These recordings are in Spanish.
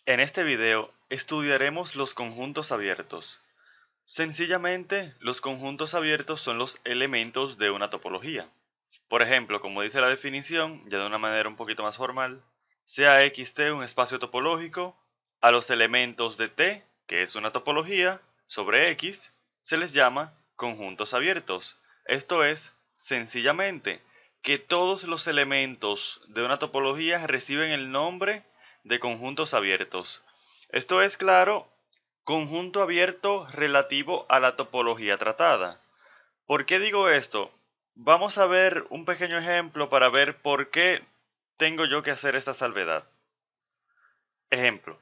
En este video estudiaremos los conjuntos abiertos. Sencillamente, los conjuntos abiertos son los elementos de una topología. Por ejemplo, como dice la definición, ya de una manera un poquito más formal, sea Xt un espacio topológico, a los elementos de T, que es una topología, sobre X, se les llama conjuntos abiertos. Esto es, sencillamente, que todos los elementos de una topología reciben el nombre de conjuntos abiertos. Esto es, claro, conjunto abierto relativo a la topología tratada. ¿Por qué digo esto? Vamos a ver un pequeño ejemplo para ver por qué tengo yo que hacer esta salvedad. Ejemplo,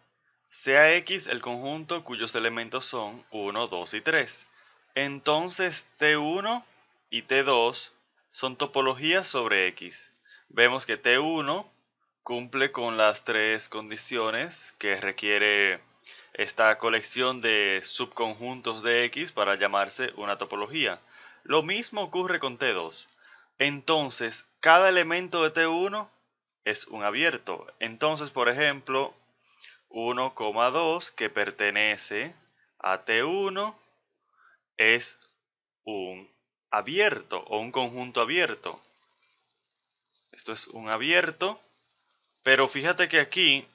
sea X el conjunto cuyos elementos son 1, 2 y 3. Entonces T1 y T2 son topologías sobre X. Vemos que T1 cumple con las tres condiciones que requiere esta colección de subconjuntos de X para llamarse una topología. Lo mismo ocurre con T2. Entonces, cada elemento de T1 es un abierto. Entonces, por ejemplo, 1,2 que pertenece a T1 es un abierto o un conjunto abierto. Esto es un abierto, pero fíjate que en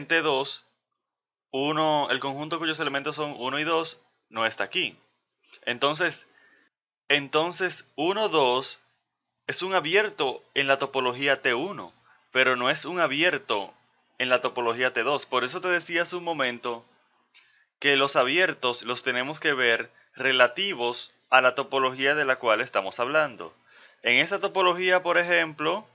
T2, el conjunto cuyos elementos son 1 y 2 no está aquí. Entonces 1, 2 es un abierto en la topología T1, pero no es un abierto en la topología T2. Por eso te decía hace un momento que los abiertos los tenemos que ver relativos a la topología de la cual estamos hablando. En esta topología, por ejemplo,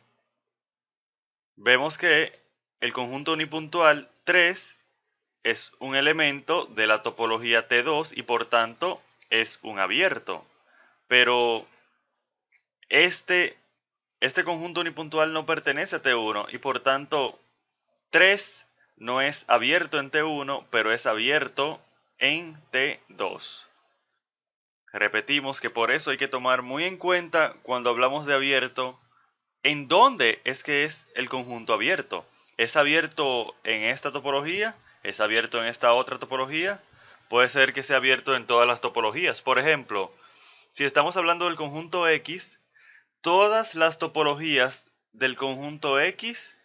vemos que el conjunto unipuntual 3 es un elemento de la topología T2 y por tanto es un abierto. Pero este conjunto unipuntual no pertenece a T1 y por tanto 3 no es abierto en T1, pero es abierto en T2. Repetimos que por eso hay que tomar muy en cuenta cuando hablamos de abierto, en dónde es que es el conjunto abierto. ¿Es abierto en esta topología? ¿Es abierto en esta otra topología? Puede ser que sea abierto en todas las topologías. Por ejemplo, si estamos hablando del conjunto X, todas las topologías del conjunto X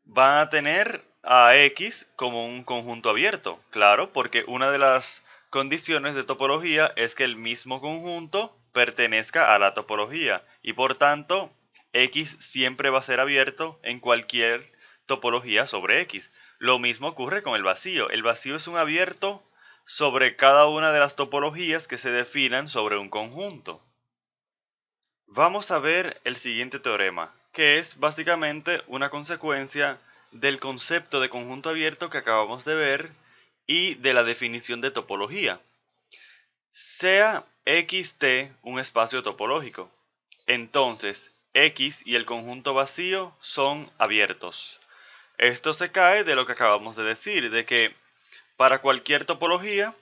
van a tener a X como un conjunto abierto. Claro, porque una de las condiciones de topología es que el mismo conjunto pertenezca a la topología y por tanto X siempre va a ser abierto en cualquier topología sobre X. Lo mismo ocurre con el vacío. El vacío es un abierto sobre cada una de las topologías que se definan sobre un conjunto. Vamos a ver el siguiente teorema, que es básicamente una consecuencia del concepto de conjunto abierto que acabamos de ver y de la definición de topología. Sea Xt un espacio topológico, entonces X y el conjunto vacío son abiertos. Esto se cae de lo que acabamos de decir, de que para cualquier topología,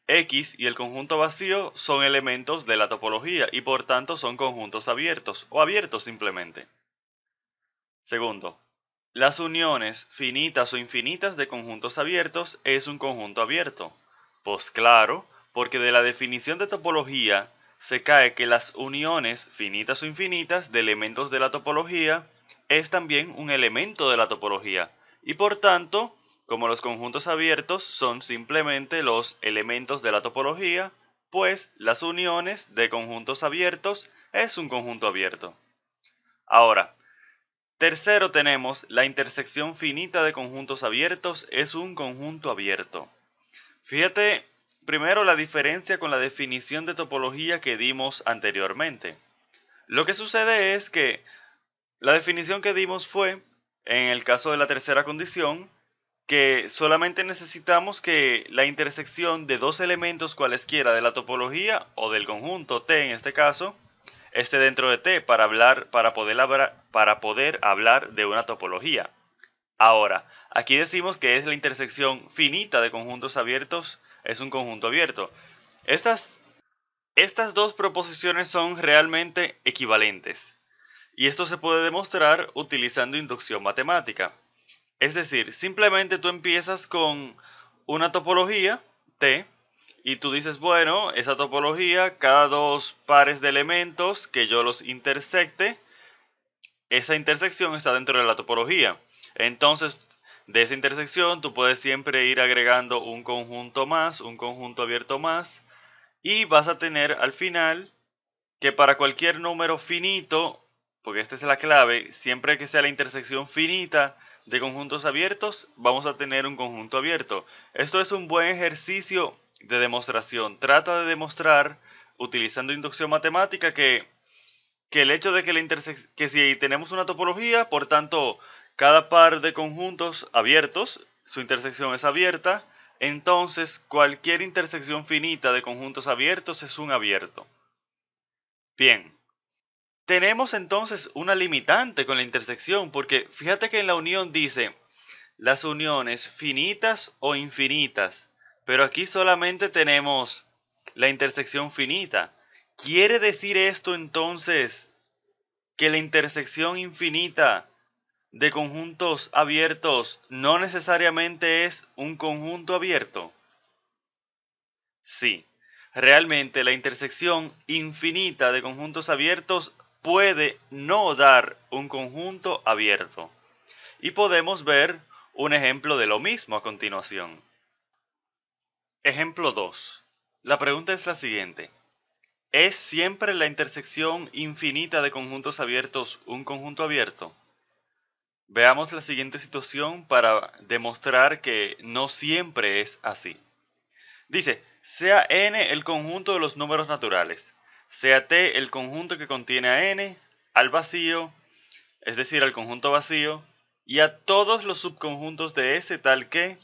X y el conjunto vacío son elementos de la topología y por tanto son conjuntos abiertos o abiertos simplemente. Segundo, las uniones finitas o infinitas de conjuntos abiertos es un conjunto abierto. Pues claro, porque de la definición de topología se cae que las uniones finitas o infinitas de elementos de la topología es también un elemento de la topología y por tanto, como los conjuntos abiertos son simplemente los elementos de la topología, pues las uniones de conjuntos abiertos es un conjunto abierto. Ahora, tercero tenemos la intersección finita de conjuntos abiertos es un conjunto abierto. Fíjate primero la diferencia con la definición de topología que dimos anteriormente. Lo que sucede es que la definición que dimos fue, en el caso de la tercera condición, que solamente necesitamos que la intersección de dos elementos cualesquiera de la topología o del conjunto T en este caso esté dentro de T para poder hablar de una topología. Ahora, aquí decimos que es la intersección finita de conjuntos abiertos, es un conjunto abierto. Estas dos proposiciones son realmente equivalentes y esto se puede demostrar utilizando inducción matemática. Es decir, simplemente tú empiezas con una topología T y tú dices, bueno, esa topología, cada dos pares de elementos que yo los intersecte, esa intersección está dentro de la topología. Entonces, de esa intersección tú puedes siempre ir agregando un conjunto más, un conjunto abierto más, y vas a tener al final que para cualquier número finito, porque esta es la clave, siempre que sea la intersección finita de conjuntos abiertos, vamos a tener un conjunto abierto. Esto es un buen ejercicio de demostración. Trata de demostrar, utilizando inducción matemática, que el hecho de que si tenemos una topología, por tanto, cada par de conjuntos abiertos, su intersección es abierta, entonces cualquier intersección finita de conjuntos abiertos es un abierto. Bien, tenemos entonces una limitante con la intersección, porque fíjate que en la unión dice las uniones finitas o infinitas, pero aquí solamente tenemos la intersección finita. ¿Quiere decir esto entonces que la intersección infinita de conjuntos abiertos no necesariamente es un conjunto abierto? Sí, realmente la intersección infinita de conjuntos abiertos puede no dar un conjunto abierto. Y podemos ver un ejemplo de lo mismo a continuación. Ejemplo 2. La pregunta es la siguiente. ¿Es siempre la intersección infinita de conjuntos abiertos un conjunto abierto? Veamos la siguiente situación para demostrar que no siempre es así. Dice, sea n el conjunto de los números naturales, sea t el conjunto que contiene a n, al vacío, es decir, al conjunto vacío, y a todos los subconjuntos de S tal que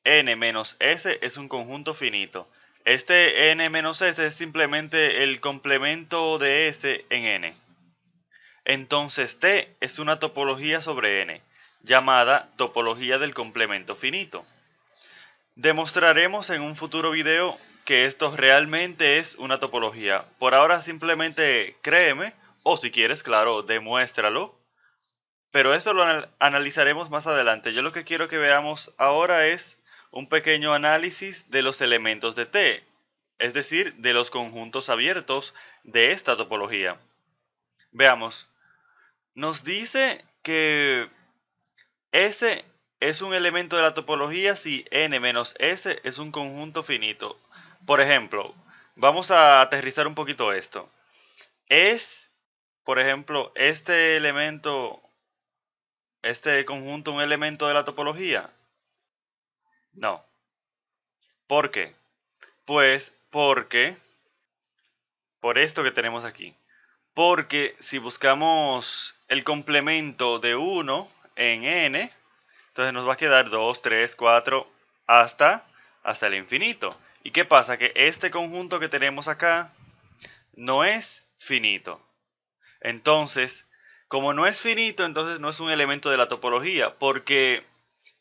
n menos S es un conjunto finito. Este n menos S es simplemente el complemento de S en n. Entonces T es una topología sobre n, llamada topología del complemento finito. Demostraremos en un futuro video que esto realmente es una topología. Por ahora simplemente créeme, o si quieres, claro, demuéstralo. Pero esto lo analizaremos más adelante. Yo lo que quiero que veamos ahora es un pequeño análisis de los elementos de T, es decir, de los conjuntos abiertos de esta topología. Veamos, nos dice que S es un elemento de la topología si n menos S es un conjunto finito. Por ejemplo, vamos a aterrizar un poquito esto. ¿Es, por ejemplo, este elemento, este conjunto un elemento de la topología? No. ¿Por qué? Pues porque, por esto que tenemos aquí. Porque si buscamos el complemento de 1 en n, entonces nos va a quedar 2, 3, 4 hasta el infinito. ¿Y qué pasa? Que este conjunto que tenemos acá no es finito. Entonces, como no es finito, entonces no es un elemento de la topología, porque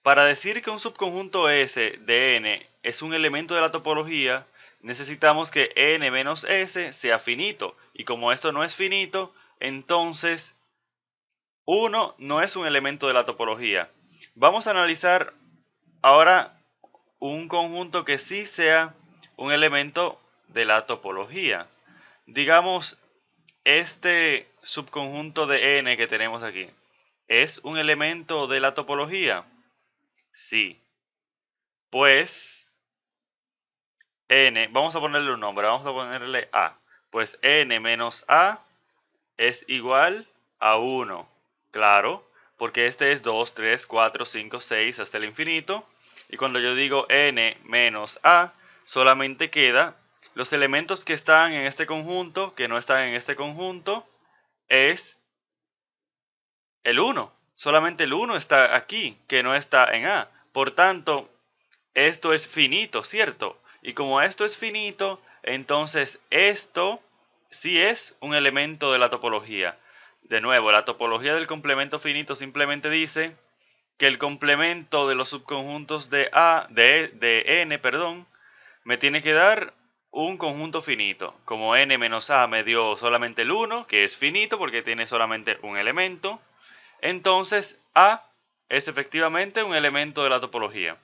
para decir que un subconjunto S de n es un elemento de la topología, necesitamos que n menos S sea finito. Y como esto no es finito, entonces 1 no es un elemento de la topología. Vamos a analizar ahora un conjunto que sí sea un elemento de la topología. Digamos, este subconjunto de n que tenemos aquí, ¿es un elemento de la topología? Sí. Pues n, vamos a ponerle un nombre, vamos a ponerle a. Pues n menos a es igual a 1. Claro, porque este es 2, 3, 4, 5, 6 hasta el infinito. Y cuando yo digo n menos a, solamente queda los elementos que están en este conjunto, que no están en este conjunto, es el 1. Solamente el 1 está aquí, que no está en a. Por tanto, esto es finito, ¿cierto? Y como esto es finito, entonces esto sí es un elemento de la topología. De nuevo, la topología del complemento finito simplemente dice que el complemento de los subconjuntos de n, perdón, me tiene que dar un conjunto finito. Como n menos a me dio solamente el 1, que es finito porque tiene solamente un elemento, entonces a es efectivamente un elemento de la topología.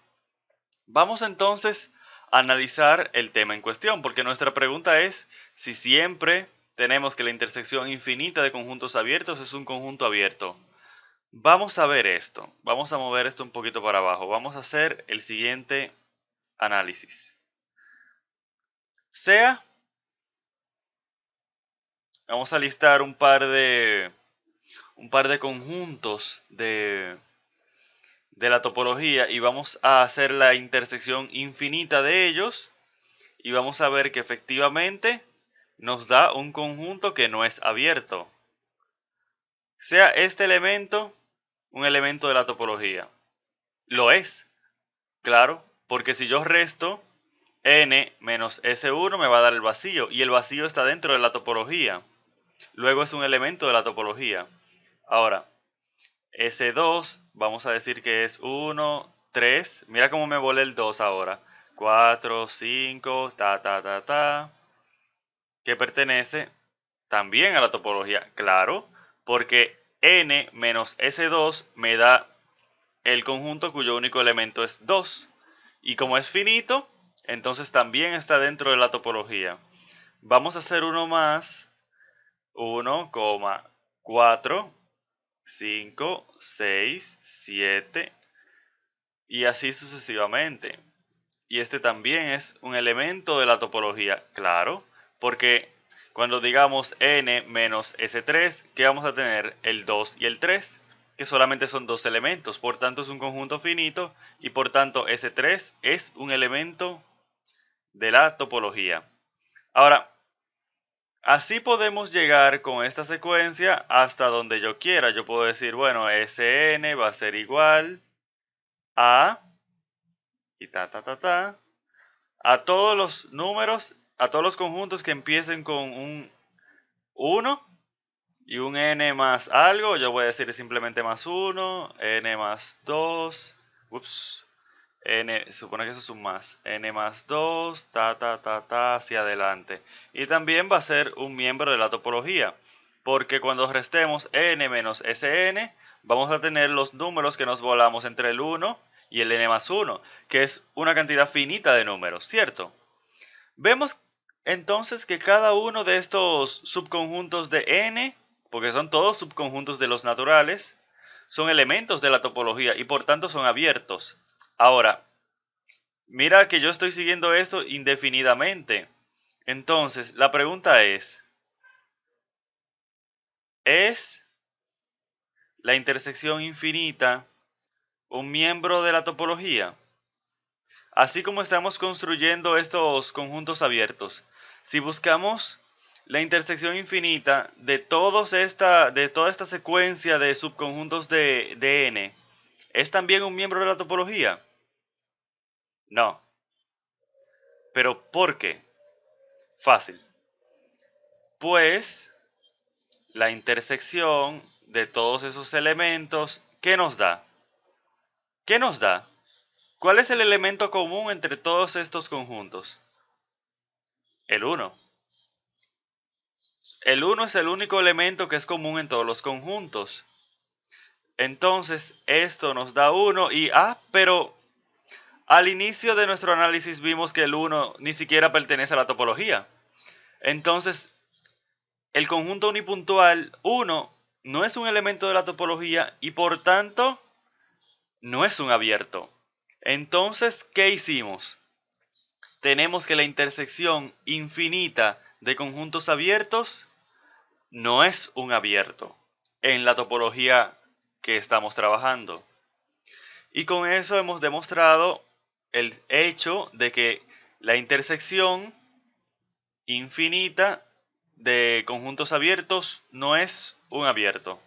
Vamos entonces a analizar el tema en cuestión, porque nuestra pregunta es si siempre tenemos que la intersección infinita de conjuntos abiertos es un conjunto abierto. Vamos a ver esto. Vamos a mover esto un poquito para abajo. Vamos a hacer el siguiente análisis. Vamos a listar un par de conjuntos de la topología y vamos a hacer la intersección infinita de ellos y vamos a ver que efectivamente nos da un conjunto que no es abierto. Sea este elemento un elemento de la topología. Lo es, claro, porque si yo resto n menos S1 me va a dar el vacío y el vacío está dentro de la topología. Luego es un elemento de la topología. Ahora, S2, vamos a decir que es 1, 3. Mira cómo me volé el 2 ahora. 4, 5, que pertenece también a la topología. Claro, porque n menos S2 me da el conjunto cuyo único elemento es 2. Y como es finito, entonces también está dentro de la topología. Vamos a hacer uno más. 1, 4, 5, 6, 7 y así sucesivamente. Y este también es un elemento de la topología, claro, porque cuando digamos n menos S3, ¿qué vamos a tener? El 2 y el 3, que solamente son dos elementos, por tanto es un conjunto finito y por tanto S3 es un elemento de la topología. Ahora, así podemos llegar con esta secuencia hasta donde yo quiera. Yo puedo decir, bueno, Sn va a ser igual a y a todos los números, a todos los conjuntos que empiecen con un 1 y un n más algo. Yo voy a decir simplemente más 1, n más 2, n, supone que eso es un más, n más 2, hacia adelante. Y también va a ser un miembro de la topología, porque cuando restemos n menos Sn, vamos a tener los números que nos volamos entre el 1 y el n más 1, que es una cantidad finita de números, ¿cierto? Vemos entonces que cada uno de estos subconjuntos de n, porque son todos subconjuntos de los naturales, son elementos de la topología y por tanto son abiertos. Ahora, mira que yo estoy siguiendo esto indefinidamente. Entonces, la pregunta ¿es la intersección infinita un miembro de la topología? Así como estamos construyendo estos conjuntos abiertos, si buscamos la intersección infinita de toda esta secuencia de subconjuntos de n, ¿es también un miembro de la topología? No. ¿Pero por qué? Fácil. Pues la intersección de todos esos elementos, ¿qué nos da? ¿Qué nos da? ¿Cuál es el elemento común entre todos estos conjuntos? El 1. El 1 es el único elemento que es común en todos los conjuntos. Entonces, esto nos da 1 y, pero al inicio de nuestro análisis vimos que el 1 ni siquiera pertenece a la topología. Entonces, el conjunto unipuntual 1 no es un elemento de la topología y por tanto no es un abierto. Entonces, ¿qué hicimos? Tenemos que la intersección infinita de conjuntos abiertos no es un abierto en la topología que estamos trabajando. Y con eso hemos demostrado el hecho de que la intersección infinita de conjuntos abiertos no es un abierto.